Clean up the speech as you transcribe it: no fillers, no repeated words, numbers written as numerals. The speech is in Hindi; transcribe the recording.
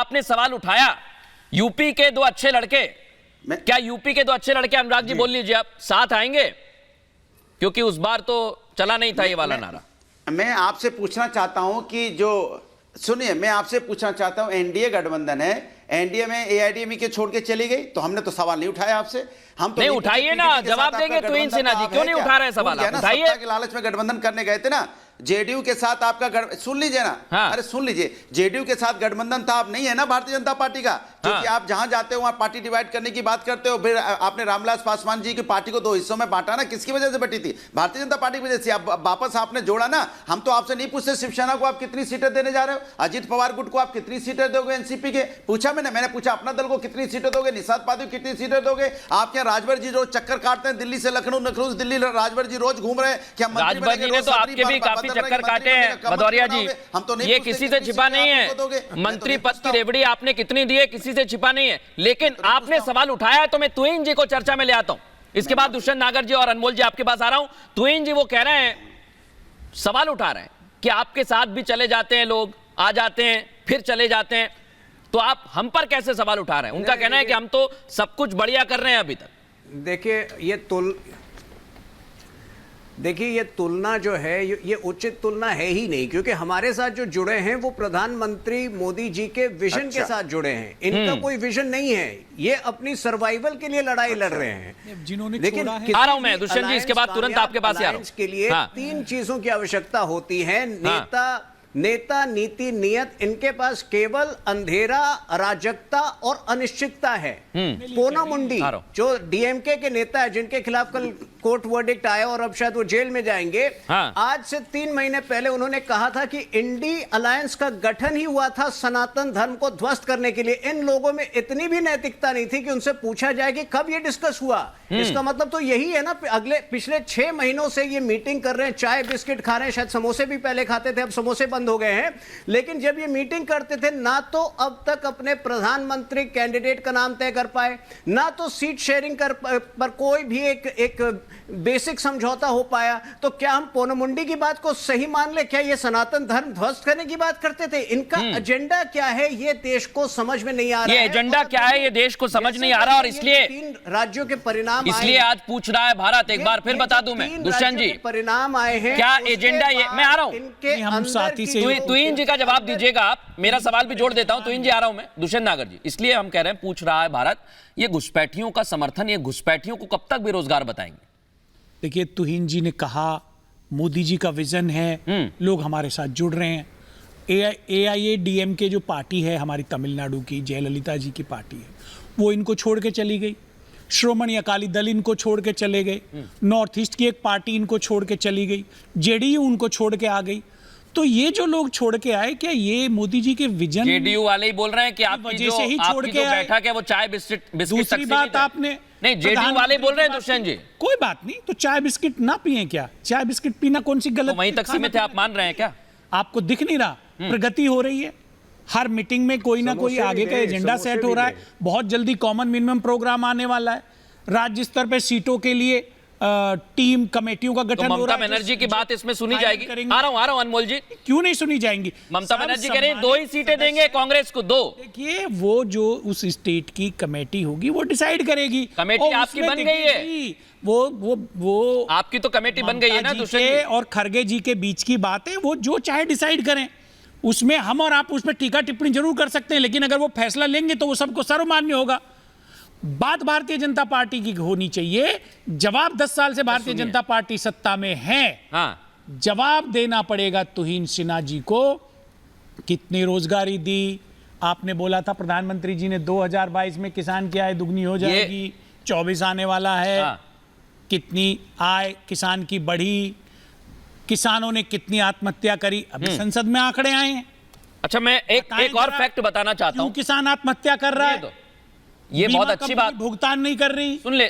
आपने सवाल उठाया यूपी के दो अच्छे लड़के, क्या यूपी के दो अच्छे लड़के, अनुराग जी बोल लीजिए, आप साथ आएंगे? क्योंकि उस बार तो चला नहीं था ये वाला नारा। मैं आपसे पूछना चाहता हूं कि जो सुनिए, मैं आपसे पूछना चाहता हूं, एनडीए गठबंधन है, एनडीए में एआईएडीएमके छोड़ के चली गई, तो हमने तो सवाल नहीं उठाया आपसे। हम तो नहीं उठाइए ना, जवाब देंगे तुहिन सिन्हा जी, क्यों नहीं उठा रहे सवाल? उठाइए। के लालच में गठबंधन करने गए थे ना, जेडीयू के साथ आपका सुन लीजिए ना। हाँ। अरे सुन लीजिए, जेडीयू के साथ गठबंधन था, आप नहीं है ना भारतीय जनता पार्टी का, क्योंकि आप जहां जाते हो वहां पार्टी डिवाइड करने की बात करते हो। फिर आपने रामविलास पासवान जी की पार्टी को दो हिस्सों में बांटा ना, किसकी वजह से बटी थी? भारतीय जनता पार्टी की वजह से। आप वापस आपने जोड़ा ना। हम तो आपसे नहीं पूछते शिवसेना को आप कितनी सीटें देने जा रहे हो, अजीत पवार गुट को आप कितनी सीटें दोगे एनसीपी के, पूछा मैंने पूछा अपना दल को कितनी सीटें दोगे, निषाद पादु कितनी सीटें दोगे? आपके राजभर जी रोज चक्कर काटते हैं दिल्ली से लखनऊ, लखनऊ से दिल्ली, राजभर जी रोज घूम रहे हैं। क्या राजभर जी ने तो आपके भी काफी चक्कर काटे हैं भदौरिया जी, ये किसी से छिपा नहीं है। मंत्री पद की रेवड़ी आपने कितनी दी है, किसी से छिपा नहीं है। लेकिन आपने सवाल उठाया है तो मैं तुहिन जी को चर्चा में ले आता हूं। इसके बाद दुष्यंत नागर जी और अनमोल जी आपके पास आ रहा हूं। तुहिन जी वो कह रहे हैं, सवाल उठा रहे हैं कि आपके साथ भी चले जाते हैं लोग, आ जाते हैं फिर चले जाते हैं, तो आप हम पर कैसे सवाल उठा रहे हैं? उनका कहना है कि हम तो सब कुछ बढ़िया कर रहे हैं अभी तक। देखिए ये तुलना जो है ये उचित तुलना है ही नहीं, क्योंकि हमारे साथ जो जुड़े हैं वो प्रधानमंत्री मोदी जी के विजन के साथ जुड़े हैं। इनका कोई विजन नहीं है, ये अपनी सर्वाइवल के लिए लड़ाई लड़ रहे हैं। जिन्होंने लेकिन आ रहा हूं मैं दुष्यंत जी, इसके बाद तुरंत आपके पास ही आ रहा हूं। के लिए तीन चीजों की आवश्यकता होती है, नेता, नीति, नियत। इनके पास केवल अंधेरा, अराजकता और अनिश्चितता है। पूनम मुंडी जो डीएमके के नेता है, जिनके खिलाफ कल कोर्ट वर्डिक्ट आया और अब शायद वो जेल में जाएंगे, आज से 3 महीने पहले उन्होंने कहा था कि इंडी अलायंस का गठन ही हुआ था सनातन धर्म को ध्वस्त करने के लिए। इन लोगों में इतनी भी नैतिकता नहीं थी कि उनसे पूछा जाए कि कब ये डिस्कस हुआ। इसका मतलब तो यही है ना, पिछले 6 महीनों से ये मीटिंग कर रहे हैं, चाय बिस्किट खा रहे हैं, शायद समोसे भी पहले खाते थे, अब समोसे बंद हो गए हैं। लेकिन जब ये मीटिंग करते थे, ना तो अब तक अपने प्रधानमंत्री कैंडिडेट का नाम तय कर पाए, ना तो सीट शेयरिंग पर कोई भी एक बेसिक समझौता हो पाया। तो क्या हम पूनम मुंडी की बात को सही मान ले? क्या ये सनातन धर्म ध्वस्त करने की बात करते थे? इनका एजेंडा क्या है ये देश को समझ में नहीं आ रहा है। ये एजेंडा क्या है ये देश को समझ नहीं आ रहा, और इसलिए 3 राज्यों के परिणाम इसलिए आज पूछ रहा है भारत। एक बार फिर बता दूं मैं, दुष्यंत जी परिणाम आए हैं, क्या एजेंडा ये, मैं आ रहा हूं, हम साथी से तुहिन जी का जवाब दीजिएगा आप, मेरा सवाल भी जोड़ देता हूं। तुहिन जी आ रहा हूं मैं, दुष्यंत नागर जी, इसलिए हम कह रहे हैं पूछ रहा है भारत, ये घुसपैठियों का समर्थन, ये घुसपैठियों को कब तक बेरोजगार बताएंगे? देखिए, तुहिन जी ने कहा मोदी जी का विजन है, लोग हमारे साथ जुड़ रहे हैं। एआईएडीएमके जो पार्टी है हमारी तमिलनाडु की, जयललिता जी की पार्टी है, वो इनको छोड़ के चली गई। श्रोमणी अकाली दल इनको छोड़ के चले गए। नॉर्थ ईस्ट की एक पार्टी इनको छोड़ के चली गई, जेडीयू उनको छोड़ के आ गई। तो ये जो लोग छोड़ के आए, क्या ये मोदी जी के विजन? जेडीयू वाले ही बोल रहे हैं कि आपकी जो बैठक है वो चाय बिस्किट दूसरी बात आपने नहीं, जेडीयू वाले बोल रहे हैं दुष्यंत जी। कोई बात नहीं, तो चाय बिस्किट ना पिए क्या? चाय बिस्किट पीना कौन सी गलत? तो वहीं तक सीमित है, आप मान रहे हैं क्या? आपको दिख नहीं रहा प्रगति हो रही है? हर मीटिंग में कोई ना कोई आगे का एजेंडा सेट हो रहा है। बहुत जल्दी कॉमन मिनिमम प्रोग्राम आने वाला है। राज्य स्तर पे सीटों के लिए टीम कमेटियों का गठन हो रहा है। ममता बनर्जी की बात इसमें सुनी जाएगी? आ रहा हूं अनमोल जी, क्यों नहीं सुनी जाएंगी? ममता बनर्जी कह रही है 2 ही सीटें देंगे कांग्रेस को, 2। देखिए, वो जो उस स्टेट की कमेटी होगी वो डिसाइड करेगी। कमेटी आपकी बन गई है, वो आपकी तो कमेटी बन गई है ना दुष्यंत जी। और खरगे जी के बीच की बात है, वो जो चाहे डिसाइड करें, उसमें हम और आप उसमें टीका टिप्पणी जरूर कर सकते हैं, लेकिन अगर वो फैसला लेंगे तो वो सबको सर्वमान्य होगा। बात भारतीय जनता पार्टी की होनी चाहिए। जवाब 10 साल से भारतीय जनता पार्टी सत्ता में है, जवाब देना पड़ेगा तुहिन सिन्हा जी को। कितनी रोजगारी दी? आपने बोला था प्रधानमंत्री जी ने 2022 में किसान की आय दुगनी हो जाएगी, 24 आने वाला है। कितनी आय किसान की बढ़ी? किसानों ने कितनी आत्महत्या करी? अभी संसद में आंकड़े आए हैं। अच्छा, मैं एक और फैक्ट बताना चाहता हूं। किसान आत्महत्या कर रहा है? ये बहुत अच्छी बात, भुगतान नहीं कर रही।